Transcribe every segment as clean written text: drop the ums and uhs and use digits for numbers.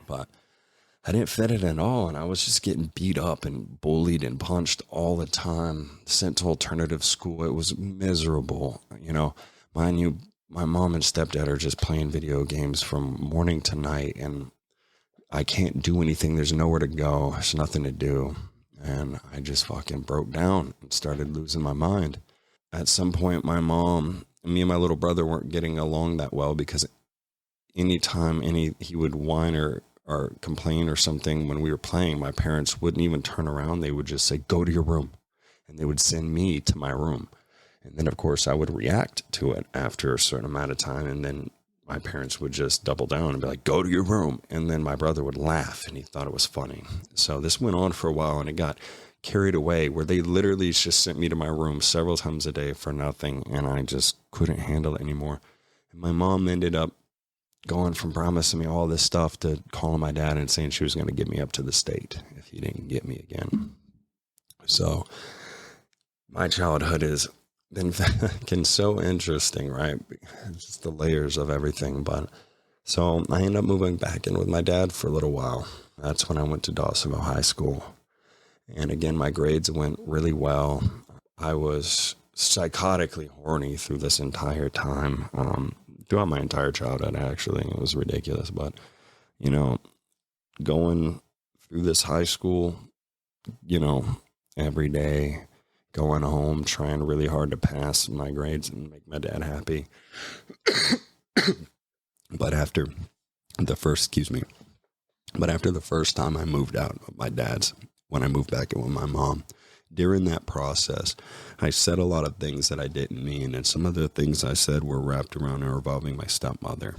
But I didn't fit it at all, and I was just getting beat up and bullied and punched all the time. Sent to alternative school. It was miserable. Mind you, my mom and stepdad are just playing video games from morning to night, and I can't do anything. There's nowhere to go. There's nothing to do. And I just fucking broke down and started losing my mind. At some point, my mom, me and my little brother weren't getting along that well because anytime he would whine or complain or something when we were playing, my parents wouldn't even turn around. They would just say, go to your room. And they would send me to my room. And then, of course, I would react to it after a certain amount of time. And then my parents would just double down and be like, go to your room. And then my brother would laugh and he thought it was funny. So this went on for a while and it got carried away where they literally just sent me to my room several times a day for nothing. And I just couldn't handle it anymore. And my mom ended up going from promising me all this stuff to calling my dad and saying she was going to get me up to the state if he didn't get me again. So my childhood has been so interesting, right? It's just the layers of everything. But so I ended up moving back in with my dad for a little while. That's when I went to Dawsonville High School. And again, my grades went really well. I was psychotically horny through this entire time. Throughout my entire childhood, actually. It was ridiculous. But, going through this high school, every day, going home, trying really hard to pass my grades and make my dad happy. But after the first time I moved out of my dad's, when I moved back in with my mom, during that process, I said a lot of things that I didn't mean. And some of the things I said were wrapped around and revolving my stepmother.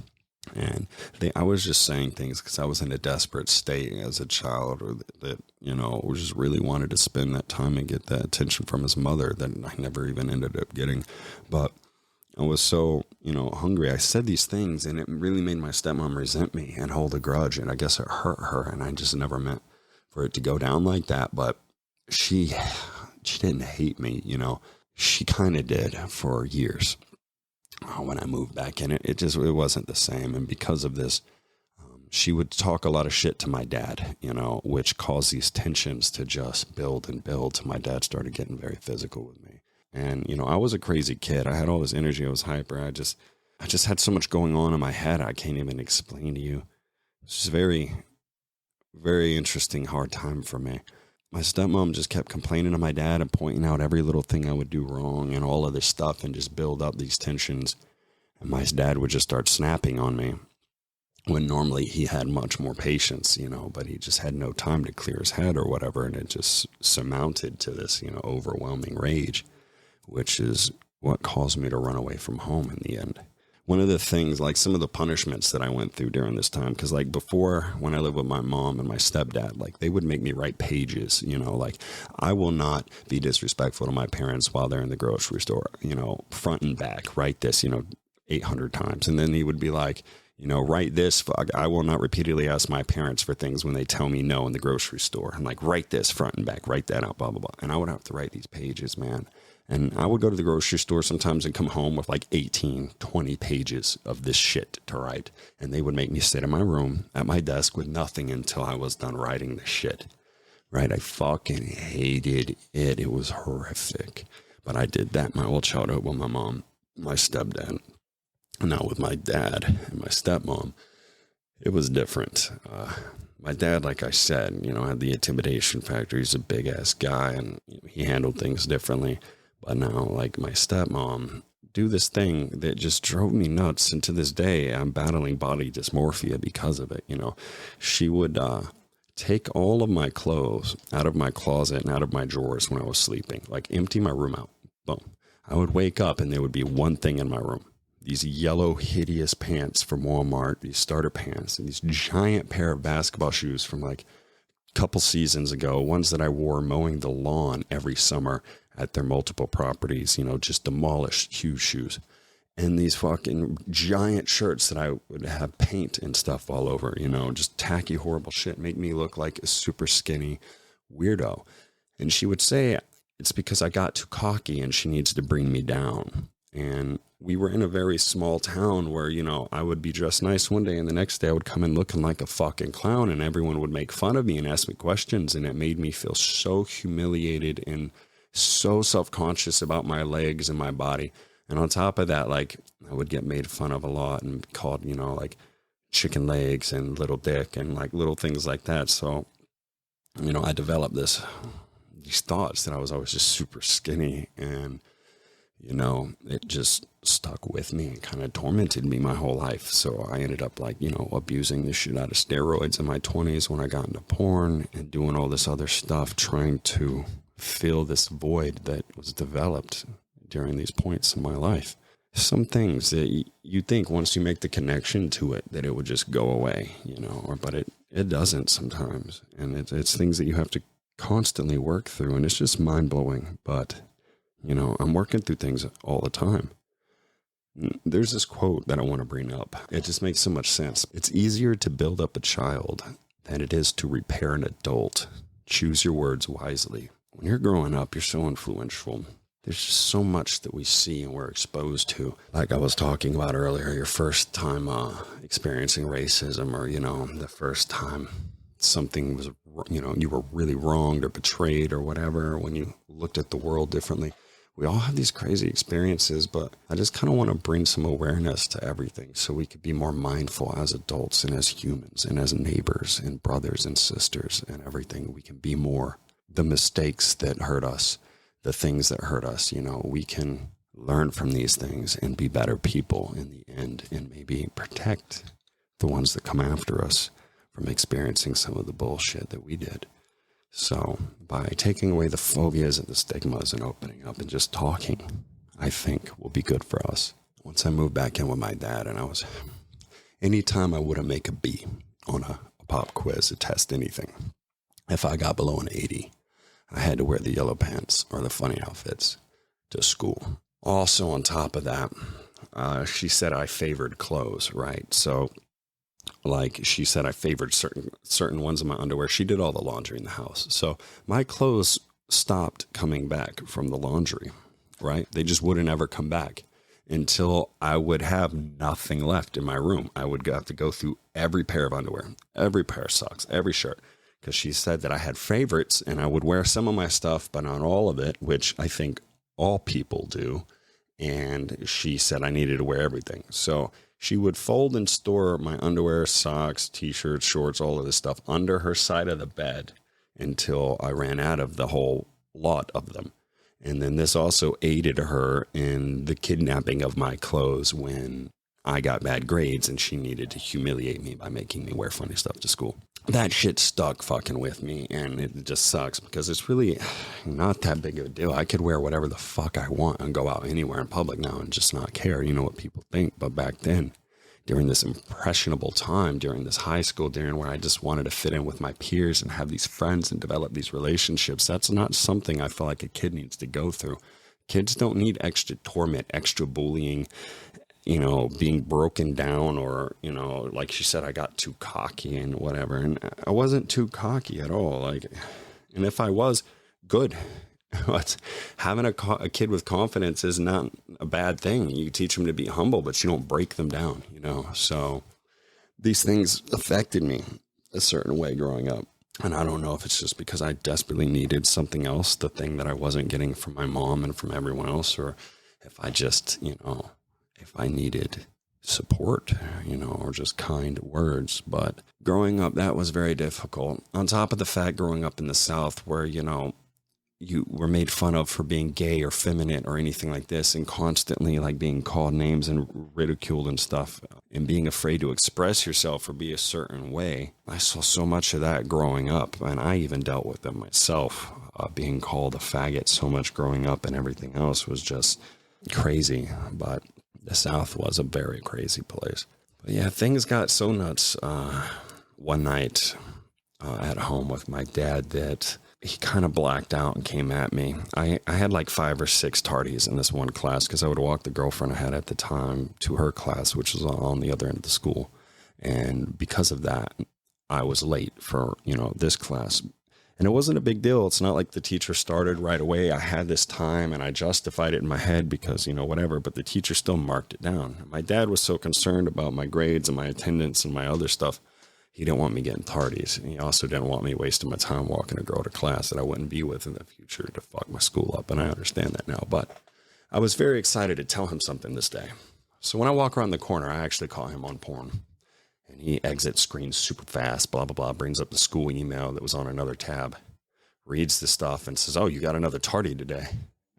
And I was just saying things because I was in a desperate state as a child, or that just really wanted to spend that time and get that attention from his mother that I never even ended up getting. But I was so, hungry. I said these things and it really made my stepmom resent me and hold a grudge. And I guess it hurt her. And I just never meant for it to go down like that. But she didn't hate me, she kind of did for years. When I moved back in, it wasn't the same. And because of this, she would talk a lot of shit to my dad, which caused these tensions to just build and build till my dad started getting very physical with me. And, I was a crazy kid. I had all this energy. I was hyper. I just had so much going on in my head. I can't even explain to you. It's just very, very interesting, hard time for me. My stepmom just kept complaining to my dad and pointing out every little thing I would do wrong and all of this stuff and just build up these tensions. And my dad would just start snapping on me when normally he had much more patience, but he just had no time to clear his head or whatever. And it just surmounted to this, overwhelming rage, which is what caused me to run away from home in the end. One of the things, like some of the punishments that I went through during this time, because like before, when I lived with my mom and my stepdad, like they would make me write pages, like I will not be disrespectful to my parents while they're in the grocery store, front and back, write this, 800 times. And then he would be like, write this, I will not repeatedly ask my parents for things when they tell me no in the grocery store. And like, write this front and back, write that out, blah, blah, blah. And I would have to write these pages, man. And I would go to the grocery store sometimes and come home with like 18, 20 pages of this shit to write. And they would make me sit in my room at my desk with nothing until I was done writing the shit. Right? I fucking hated it. It was horrific. But I did that my whole childhood with my mom, my stepdad. Now with my dad and my stepmom, it was different. My dad, like I said, had the intimidation factor. He's a big ass guy and he handled things differently. But now, like my stepmom, do this thing that just drove me nuts. And to this day, I'm battling body dysmorphia because of it. She would take all of my clothes out of my closet and out of my drawers when I was sleeping, like empty my room out. Boom. I would wake up and there would be one thing in my room. These yellow, hideous pants from Walmart, these starter pants, and these giant pair of basketball shoes from like a couple seasons ago, ones that I wore mowing the lawn every summer at their multiple properties, just demolished huge shoes. And these fucking giant shirts that I would have paint and stuff all over, just tacky, horrible shit, make me look like a super skinny weirdo. And she would say, it's because I got too cocky and she needs to bring me down. And we were in a very small town where, you know, I would be dressed nice one day and the next day I would come in looking like a fucking clown and everyone would make fun of me and ask me questions. And it made me feel so humiliated and so self-conscious about my legs and my body. And on top of that, like, I would get made fun of a lot and called, you know, like chicken legs and little dick and like little things like that. So, you know, I developed these thoughts that I was always just super skinny, and you know, it just stuck with me and kind of tormented me my whole life. So I ended up like, you know, abusing the shit out of steroids in my 20s when I got into porn and doing all this other stuff, trying to fill this void that was developed during these points in my life. Some things that you think once you make the connection to it, that it would just go away, you know, but it doesn't sometimes. And it's things that you have to constantly work through, and it's just mind blowing. But you know, I'm working through things all the time. There's this quote that I want to bring up. It just makes so much sense. It's easier to build up a child than it is to repair an adult. Choose your words wisely. When you're growing up, you're so influential. There's just so much that we see and we're exposed to. Like I was talking about earlier, your first time experiencing racism, or, you know, the first time something was, you know, you were really wronged or betrayed or whatever, when you looked at the world differently. We all have these crazy experiences, but I just kind of want to bring some awareness to everything so we could be more mindful as adults and as humans and as neighbors and brothers and sisters and everything. We can be more. The mistakes that hurt us, the things that hurt us, you know, we can learn from these things and be better people in the end, and maybe protect the ones that come after us from experiencing some of the bullshit that we did. So by taking away the phobias and the stigmas and opening up and just talking, I think will be good for us. Once I moved back in with my dad, and anytime I would make a B on a pop quiz to test anything, if I got below an 80, I had to wear the yellow pants or the funny outfits to school. Also on top of that, she said I favored clothes, right? So like she said I favored certain ones of my underwear. She did all the laundry in the house. So my clothes stopped coming back from the laundry, right? They just wouldn't ever come back until I would have nothing left in my room. I would have to go through every pair of underwear, every pair of socks, every shirt, because she said that I had favorites and I would wear some of my stuff, but not all of it, which I think all people do. And she said I needed to wear everything. So she would fold and store my underwear, socks, t-shirts, shorts, all of this stuff under her side of the bed until I ran out of the whole lot of them. And then this also aided her in the kidnapping of my clothes when I got bad grades and she needed to humiliate me by making me wear funny stuff to school. That shit stuck fucking with me, and it just sucks because it's really not that big of a deal. I could wear whatever the fuck I want and go out anywhere in public now and just not care, you know, what people think. But back then, during this impressionable time, during this high school, during where I just wanted to fit in with my peers and have these friends and develop these relationships, that's not something I feel like a kid needs to go through. Kids don't need extra torment, extra bullying, you know, being broken down, or, you know, like she said, I got too cocky and whatever. And I wasn't too cocky at all. Like, and if I was, good. But having a kid with confidence is not a bad thing. You teach them to be humble, but you don't break them down, you know? So these things affected me a certain way growing up. And I don't know if it's just because I desperately needed something else, the thing that I wasn't getting from my mom and from everyone else, or if I just, you know, if I needed support, you know, or just kind words. But growing up, that was very difficult. On top of the fact, growing up in the South where, you know, you were made fun of for being gay or feminine or anything like this, and constantly like being called names and ridiculed and stuff, and being afraid to express yourself or be a certain way. I saw so much of that growing up, and I even dealt with them myself. Being called a faggot so much growing up and everything else was just crazy. But the South was a very crazy place. But yeah, things got so nuts one night at home with my dad that he kind of blacked out and came at me. I had like 5 or 6 tardies in this one class because I would walk the girlfriend I had at the time to her class, which was on the other end of the school. And because of that, I was late for, you know, this class. And it wasn't a big deal. It's not like the teacher started right away. I had this time and I justified it in my head because, whatever, but the teacher still marked it down. My dad was so concerned about my grades and my attendance and my other stuff. He didn't want me getting tardies. And he also didn't want me wasting my time walking a girl to class that I wouldn't be with in the future to fuck my school up. And I understand that now, but I was very excited to tell him something this day. So when I walk around the corner, I actually caught him on porn. And he exits screen super fast, blah, blah, blah, brings up the school email that was on another tab, reads the stuff and says, "Oh, you got another tardy today."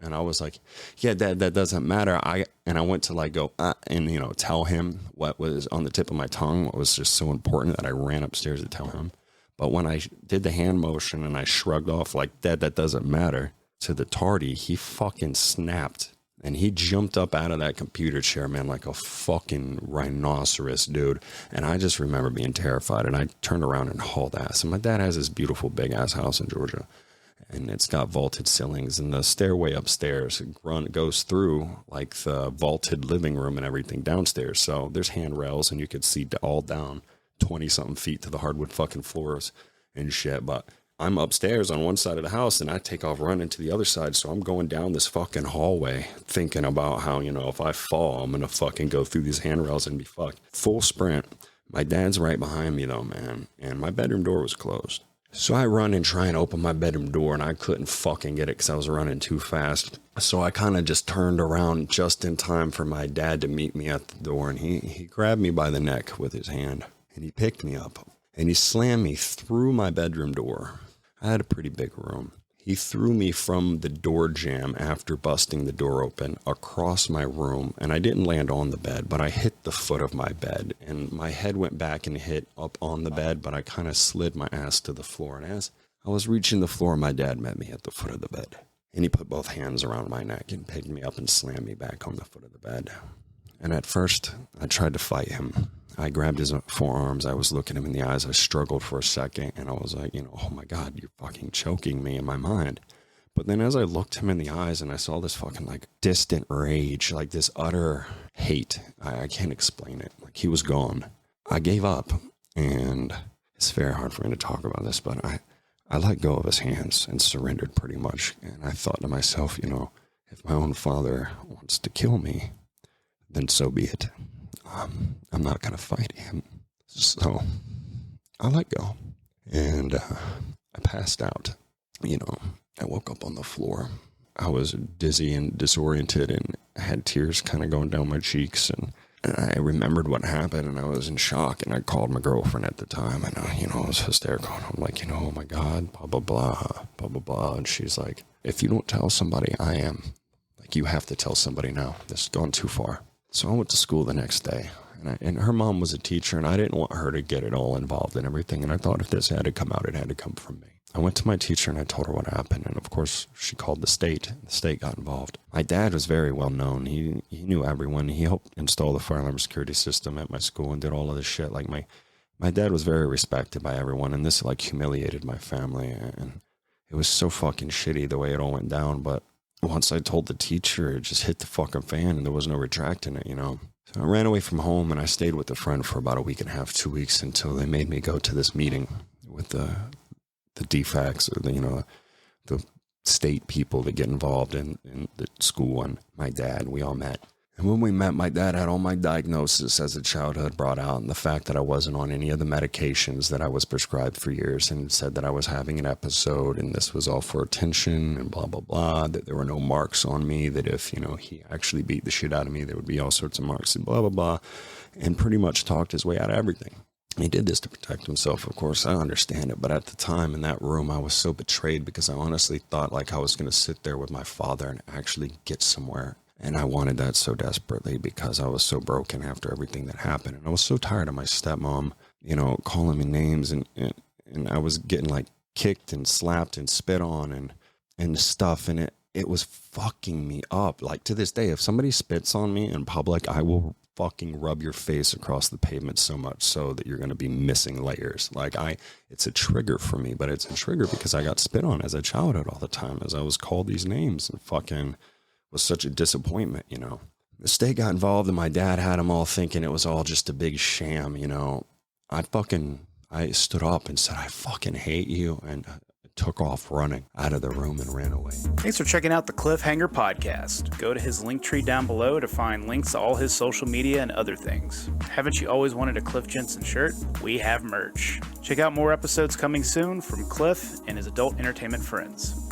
And I was like, "Yeah, Dad, that doesn't matter." I went to go and tell him what was on the tip of my tongue, what was just so important that I ran upstairs to tell him. But when I did the hand motion and I shrugged off like, "Dad, that doesn't matter," to the tardy, he fucking snapped. And he jumped up out of that computer chair, man, like a fucking rhinoceros, dude. And I just remember being terrified. And I turned around and hauled ass. And my dad has this beautiful big-ass house in Georgia. And it's got vaulted ceilings. And the stairway upstairs goes through, like, the vaulted living room and everything downstairs. So there's handrails, and you could see all down 20-something feet to the hardwood fucking floors and shit. But I'm upstairs on one side of the house and I take off running to the other side. So I'm going down this fucking hallway thinking about how, if I fall, I'm going to fucking go through these handrails and be fucked. Full sprint. My dad's right behind me though, man. And my bedroom door was closed. So I run and try and open my bedroom door and I couldn't fucking get it because I was running too fast. So I kind of just turned around just in time for my dad to meet me at the door. And he grabbed me by the neck with his hand and he picked me up and he slammed me through my bedroom door. I had a pretty big room. He threw me from the door jamb after busting the door open across my room, and I didn't land on the bed, but I hit the foot of my bed, and my head went back and hit up on the bed, but I kind of slid my ass to the floor, and as I was reaching the floor, my dad met me at the foot of the bed, and he put both hands around my neck and picked me up and slammed me back on the foot of the bed. And at first, I tried to fight him. I grabbed his forearms. I was looking him in the eyes. I struggled for a second, and I was like, oh my God, you're fucking choking me in my mind. But then as I looked him in the eyes and I saw this fucking distant rage, like this utter hate, I can't explain it. Like he was gone. I gave up, and it's very hard for me to talk about this, but I let go of his hands and surrendered pretty much. And I thought to myself, if my own father wants to kill me, then so be it. I'm not going to fight him. So I let go and I passed out. I woke up on the floor. I was dizzy and disoriented and had tears kind of going down my cheeks. And I remembered what happened and I was in shock. And I called my girlfriend at the time and I was hysterical. I'm like, oh my God, blah, blah, blah, blah, blah, blah. And she's like, if you don't tell somebody, I am. Like, you have to tell somebody now. This has gone too far. So I went to school the next day, and her mom was a teacher, and I didn't want her to get it all involved in everything, and I thought if this had to come out, it had to come from me. I went to my teacher, and I told her what happened, and of course, she called the state. The state got involved. My dad was very well known. He knew everyone. He helped install the fire alarm security system at my school and did all of this shit. Like, my dad was very respected by everyone, and this, humiliated my family, and it was so fucking shitty the way it all went down, but once I told the teacher, it just hit the fucking fan and there was no retracting it, So I ran away from home and I stayed with a friend for about a week and a half, 2 weeks, until they made me go to this meeting with the DFACs or the state people that get involved in the school, and my dad, we all met. And when we met, my dad had all my diagnosis as a child brought out, and the fact that I wasn't on any of the medications that I was prescribed for years, and said that I was having an episode and this was all for attention and blah, blah, blah, that there were no marks on me, that if, he actually beat the shit out of me, there would be all sorts of marks and blah, blah, blah, and pretty much talked his way out of everything. He did this to protect himself, of course. I understand it, but at the time in that room, I was so betrayed because I honestly thought I was going to sit there with my father and actually get somewhere. And I wanted that so desperately because I was so broken after everything that happened. And I was so tired of my stepmom, calling me names. And I was getting kicked and slapped and spit on and stuff. And it was fucking me up. To this day, if somebody spits on me in public, I will fucking rub your face across the pavement so much so that you're going to be missing layers. It's a trigger for me, but it's a trigger because I got spit on as a childhood all the time as I was called these names and fucking was such a disappointment, The state got involved and my dad had them all thinking it was all just a big sham, I stood up and said, I fucking hate you. And took off running out of the room and ran away. Thanks for checking out the Cliffhanger Podcast. Go to his link tree down below to find links to all his social media and other things. Haven't you always wanted a Cliff Jensen shirt? We have merch. Check out more episodes coming soon from Cliff and his adult entertainment friends.